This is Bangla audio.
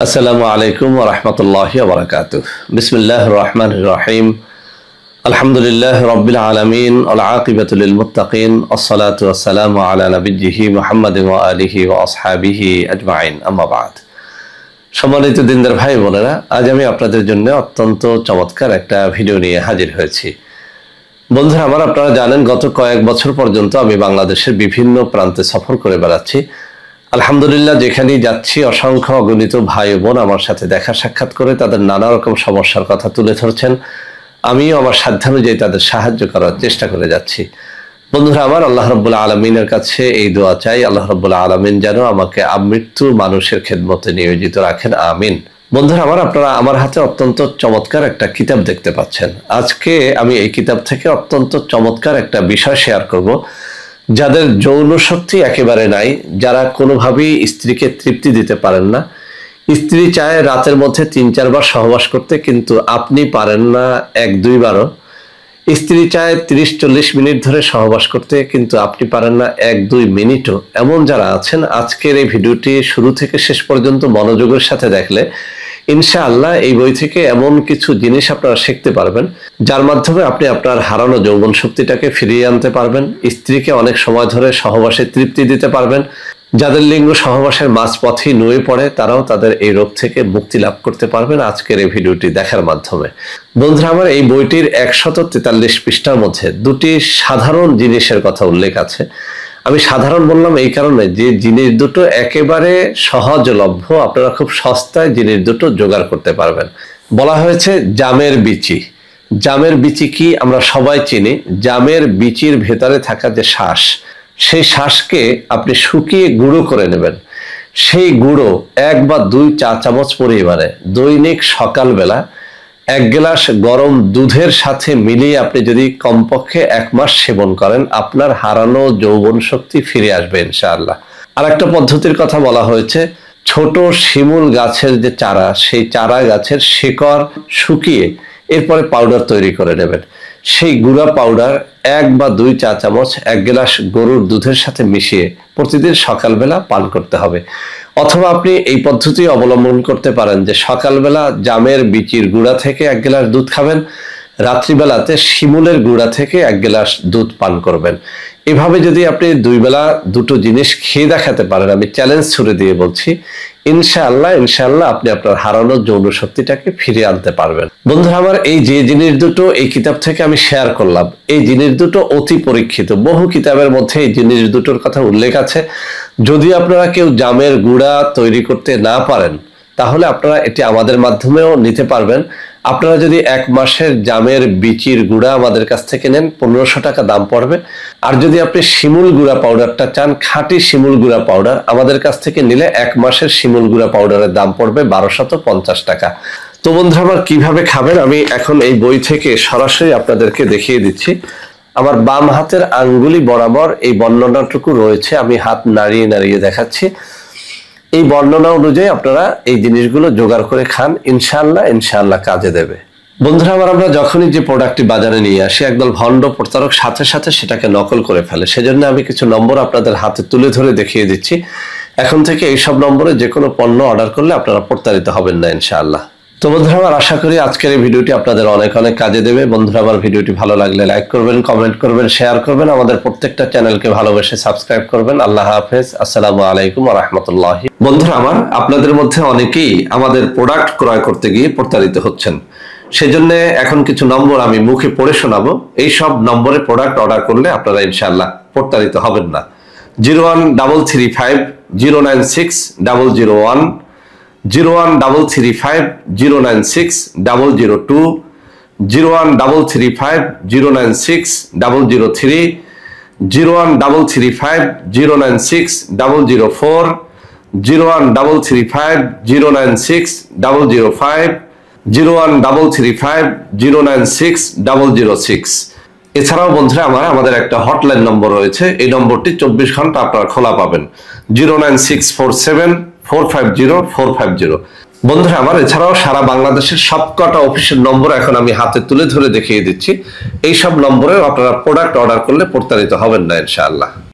আসসালামু আলাইকুম ওয়া রাহমাতুল্লাহি ওয়া বারাকাতুহু। বিসমিল্লাহির রহমানির রহিম। আলহামদুলিল্লাহি রাব্বিল আলামিন ওয়াল আকিবাতু লিল মুত্তাকিন। আসসালাতু ওয়াসসালামু আলা নাবিয়্যিহি মুহাম্মাদিন ওয়া আলিহি ওয়া আসহাবিহি আজমাইন। আম্মা বা'দ। সম্মানিত দিনদার ভাই বোনেরা, আজ আমি আপনাদের জন্য অত্যন্ত চমৎকার একটা ভিডিও নিয়ে হাজির হয়েছি। বন্ধুরা আমার, আপনারা জানেন গত কয়েক বছর পর্যন্ত আমি বাংলাদেশের বিভিন্ন প্রান্তে সফর করে বেড়াচ্ছি। আলহামদুলিল্লাহ, যেখানেই যাচ্ছি অসংখ্য অগণিত ভাই বোন আমার সাথে দেখা সাক্ষাৎ করে তাদের নানা রকম সমস্যার কথা তুলে ধরছেন। আমিও আমার সাধ্যানুযায়ী তাদের সাহায্য করার চেষ্টা করে যাচ্ছি। বন্ধুরা আমার, আল্লাহ রাব্বুল আলামিনের কাছে এই দোয়া চাই, আল্লাহ রাব্বুল আলামিন যেন আমাকে আমৃত্যু মানুষের খেদমতে নিয়োজিত রাখেন, আমিন। বন্ধুরা আমার, আপনারা আমার হাতে অত্যন্ত চমৎকার একটা কিতাব দেখতে পাচ্ছেন। আজকে আমি এই কিতাব থেকে অত্যন্ত চমৎকার একটা বিষয় শেয়ার করব। যাদের যৌন শক্তি একেবারে নাই, যারা কোনোভাবেই স্ত্রীকে তৃপ্তি দিতে পারেন না, স্ত্রী চায় রাতের মধ্যে ৩-৪ বার সহবাস করতে, কিন্তু আপনি পারেন না ১-২ বারও। স্ত্রী চায় ৩০-৪০ মিনিট ধরে সহবাস করতে, কিন্তু আপনি পারেন না ১-২ মিনিটও। এমন যারা আছেন, আজকের এই ভিডিওটি শুরু থেকে শেষ পর্যন্ত মনোযোগের সাথে দেখলে ইনশাআল্লাহ এই বই থেকে এমন কিছু জিনিস আপনারা শিখতে পারবেন, যার মাধ্যমে আপনি আপনার হারানো যৌবন শক্তিটাকে ফিরিয়ে আনতে পারবেন, স্ত্রীকে অনেক সময় ধরে সহবাসে তৃপ্তি দিতে পারবেন। যাদের লিঙ্গ সহবাসের মাঝপথেই নুয়ে পড়ে, তারাও তাদের এই রোগ থেকে মুক্তি লাভ করতে পারবেন আজকের এই ভিডিওটি দেখার মাধ্যমে। বন্ধুরা আমার, এই বইটির ১৪৩ পৃষ্ঠার মধ্যে দুটি সাধারণ জিনিসের কথা উল্লেখ আছে। আমি সাধারণ বললাম এই কারণে যে জিনিস দুটো একেবারে সহজলভ্য, আপনারা খুব সস্তায় জিনিস দুটো জোগাড় করতে পারবেন। বলা হয়েছে জামের বিচি। জামের বিচি কি আমরা সবাই চিনি। জামের বিচির ভেতরে থাকা যে শ্বাস, সেই শ্বাসকে আপনি শুকিয়ে গুঁড়ো করে নেবেন। সেই গুঁড়ো ১ বা ২ চা চামচ পরিমাণে দৈনিক সকালবেলা ১ গ্লাস গরম দুধের সাথে মিলিয়ে আপনি যদি কমপক্ষে ১ মাস সেবন করেন, আপনার হারানো যৌবন শক্তি ফিরে আসবে ইনশাআল্লাহ। আর একটা পদ্ধতির কথা বলা হয়েছে, ছোট শিমুল গাছের যে চারা, সেই চারা গাছের শিকড় শুকিয়ে এরপরে পাউডার তৈরি করে নেবেন। সেই গুঁড়া পাউডার ১ বা ২ চা চামচ ১ গ্লাস গরুর দুধের সাথে মিশিয়ে প্রতিদিন সকালবেলা পান করতে হবে। অথবা আপনি এই পদ্ধতি অবলম্বন করতে পারেন যে সকালবেলা জামের বিচির গুঁড়া থেকে ১ গ্লাস দুধ খাবেন, রাত্রিবেলাতে শিমুলের গুঁড়া থেকে ১ গ্লাস দুধ পান করবেন। এভাবে যদি আপনি ২ বেলা দুটো জিনিস খেয়ে দেখাতে পারেন, আমি চ্যালেঞ্জ ছুড়ে দিয়ে বলছি, ইনশাআল্লাহ আপনি আপনার হারানো যৌন শক্তিটাকে ফিরিয়ে আনতে পারবেন। বন্ধুরা আমার, এই যে জিনিস দুটো এই কিতাব থেকে আমি শেয়ার করলাম, এই জিনিস দুটো অতি পরীক্ষিত। বহু কিতাবের মধ্যে এই জিনিস দুটোর কথা উল্লেখ আছে। যদি আপনারা কেউ জামের গুঁড়া তৈরি করতে না পারেন, তাহলে আপনারা এটি আমাদের মাধ্যমেও নিতে পারবেন। আপনারা যদি ১ মাসের জামের বিচির গুঁড়া আমাদের কাছ থেকে নেন, ১৫০০ টাকা দাম পড়বে। আর যদি আপনি শিমুল গুঁড়া পাউডারটা চান, খাঁটি শিমুল গুঁড়া পাউডার, আমাদের কাছ থেকে নিলে ১ মাসের শিমুল গুঁড়া পাউডারের দাম পড়বে ১২৫০ টাকা। তো বন্ধুরা আমার, কিভাবে খাবেন আমি এখন এই বই থেকে সরাসরি আপনাদেরকে দেখিয়ে দিচ্ছি। আমার বাম হাতের আঙ্গুলি বরাবর এই বর্ণনাটুকু রয়েছে, আমি হাত নাড়িয়ে নাড়িয়ে দেখাচ্ছি। এই বর্ণনা অনুযায়ী আপনারা এই জিনিসগুলো জোগাড় করে খান, ইনশাআল্লাহ কাজে দেবে। বন্ধুরা আমার, আমরা যখনই যে প্রোডাক্টটি বাজারে নিয়ে আসি, একদল ভণ্ড প্রতারক সাথে সাথে সেটাকে নকল করে ফেলে। সেজন্য আমি কিছু নম্বর আপনাদের হাতে তুলে ধরে দেখিয়ে দিচ্ছি। এখন থেকে এইসব নম্বরে যে কোনো পণ্য অর্ডার করলে আপনারা প্রতারিত হবেন না ইনশাআল্লাহ। তো বন্ধুরা আমার, আশা করি আজকের এই ভিডিওটি আপনাদের অনেক অনেক কাজে দেবে। বন্ধুরা আমার, ভিডিওটি ভালো লাগলে লাইক করবেন, কমেন্ট করবেন, শেয়ার করবেন, আমাদের প্রত্যেকটা চ্যানেলকে ভালোবেসে সাবস্ক্রাইব করবেন। আল্লাহ হাফেজ। আসসালামু আলাইকুম ওয়া রাহমাতুল্লাহি। বন্ধুরা আমার, আপনাদের মধ্যে অনেকেই আমাদের প্রোডাক্ট ক্রয় করতে গিয়ে প্রতারিত হচ্ছেন। সেজন্য এখন কিছু নম্বর আমি মুখে পড়ে শোনাবো। এই সব নম্বরে প্রোডাক্ট অর্ডার করলে আপনারা ইনশাআল্লাহ প্রতারিত হবেন না। 01335 096 001, 01335 096 002, 01335 096 003, 01335 096 004, 01335 096 005, 01335 096 006। এছাড়াও বন্ধুরা আমার, আমাদের একটা হটলাইন নম্বর রয়েছে। এই নম্বরটি ২৪ ঘন্টা আপনারা খোলা পাবেন, 09647 450 450। বন্ধুরা আমার, এছাড়াও সারা বাংলাদেশের সবকটা অফিসের নম্বর এখন আমি হাতে তুলে ধরে দেখিয়ে দিচ্ছি। এই সব নম্বরে আপনারা প্রোডাক্ট অর্ডার করলে প্রতারিত হবেন না ইনশাআল্লাহ।